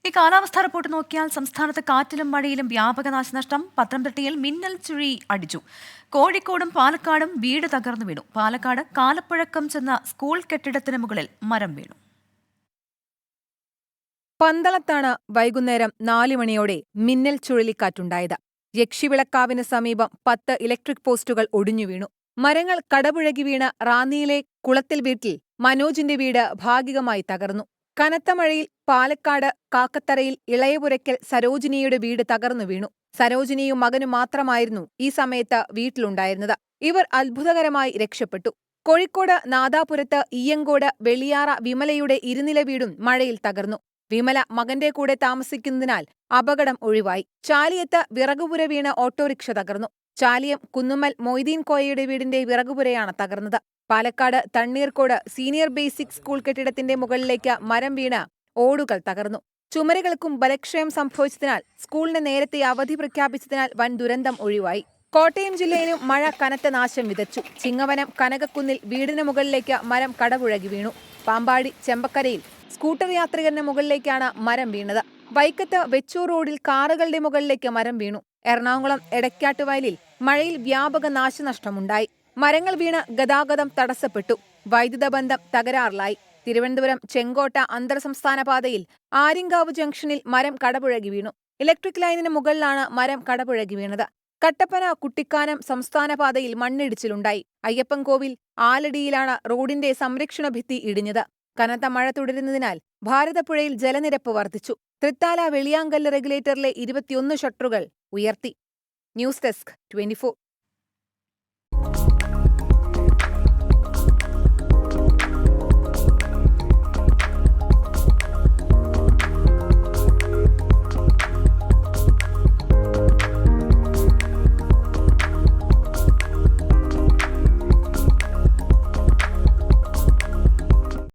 ഈ കാലാവസ്ഥാ റിപ്പോർട്ട് നോക്കിയാൽ സംസ്ഥാനത്ത് കാറ്റിലും മഴയിലും വ്യാപക നാശനഷ്ടം. പത്തനംതിട്ടയിൽ മിന്നൽ ചുഴി അടിച്ചു. കോഴിക്കോടും പാലക്കാടും വീട് തകർന്നു വീണു. പാലക്കാട് കാലപ്പഴക്കം ചെന്ന സ്കൂൾ കെട്ടിടത്തിന് മുകളിൽ മരം വീണു. പന്തളത്താണ് വൈകുന്നേരം 4 മണിയോടെ മിന്നൽ ചുഴലിക്കാറ്റുണ്ടായത്. യക്ഷിവിളക്കാവിന് സമീപം 10 ഇലക്ട്രിക് പോസ്റ്റുകൾ ഒടിഞ്ഞു വീണു. മരങ്ങൾ കടപുഴകി വീണ് റാന്നിയിലെ കുളത്തിൽ വീട്ടിൽ മനോജിന്റെ വീട് ഭാഗികമായി തകർന്നു. കനത്ത മഴയിൽ പാലക്കാട് കാക്കത്തറയിൽ ഇളയപുരയ്ക്കൽ സരോജിനിയുടെ വീട് തകർന്നു വീണു. സരോജിനിയും മകനും മാത്രമായിരുന്നു ഈ സമയത്ത് വീട്ടിലുണ്ടായിരുന്നത്. ഇവർ അത്ഭുതകരമായി രക്ഷപ്പെട്ടു. കോഴിക്കോട് നാദാപുരത്ത് ഈയങ്കോട് വെളിയാറ വിമലയുടെ ഇരുനില വീടും മഴയിൽ തകർന്നു. വിമല മകന്റെ കൂടെ താമസിക്കുന്നതിനാൽ അപകടം ഒഴിവായി. ചാലിയത്ത് വിറകുപുര വീണ് ഓട്ടോറിക്ഷ തകർന്നു. ചാലിയം കുന്നുമ്മൽ മൊയ്തീൻ കോയയുടെ വീടിന്റെ വിറകുപുരയാണ് തകർന്നത്. Palakkad Thanneerkode senior basic school കെട്ടിടത്തിന്റെ മുകളിലേക്ക് മരം വീണ് ഓടുകൾ തകർന്നു. ചുമരുകൾക്കും ബലക്ഷയം സംഭവിച്ചതിനാൽ സ്കൂളിന് നേരത്തെ അവധി പ്രഖ്യാപിച്ചതിനാൽ വൻ ദുരന്തം ഒഴിവായി. കോട്ടയം ജില്ലയിലും മഴ കനത്ത നാശം വിതച്ചു. ചിങ്ങവനം കനകക്കുന്നിൽ വീടിന് മുകളിലേക്ക് മരം കടപുഴകി വീണു. പാമ്പാടി ചെമ്പക്കരയിൽ സ്കൂട്ടർ യാത്രികരുടെ മുകളിലേക്കാണ് മരം വീണത്. വൈക്കത്ത് വെച്ചൂർ റോഡിൽ കാറുകളുടെ മുകളിലേക്ക് മരം വീണു. എറണാകുളം എടക്കാട്ടുവയലിൽ മഴയിൽ വ്യാപക നാശനഷ്ടമുണ്ടായി. മരങ്ങൾ വീണ് ഗതാഗതം തടസ്സപ്പെട്ടു. വൈദ്യുത ബന്ധം തകരാറിലായി. തിരുവനന്തപുരം ചെങ്കോട്ട അന്തർ സംസ്ഥാന പാതയിൽ ആര്യങ്കാവ് ജംഗ്ഷനിൽ മരം കടപുഴകി വീണു. ഇലക്ട്രിക് ലൈനിന് മുകളിലാണ് മരം കടപുഴകി വീണത്. കട്ടപ്പന കുട്ടിക്കാനം സംസ്ഥാന പാതയിൽ മണ്ണിടിച്ചിലുണ്ടായി. അയ്യപ്പൻകോവിൽ ആലടിയിലാണ് റോഡിന്റെ സംരക്ഷണ ഭിത്തി ഇടിഞ്ഞത്. കനത്ത മഴ തുടരുന്നതിനാൽ ഭാരതപ്പുഴയിൽ ജലനിരപ്പ് വർദ്ധിച്ചു. തൃത്താല വെളിയാങ്കല്ല് റെഗുലേറ്ററിലെ 21 ഷട്ടറുകൾ ഉയർത്തി. News desk 24.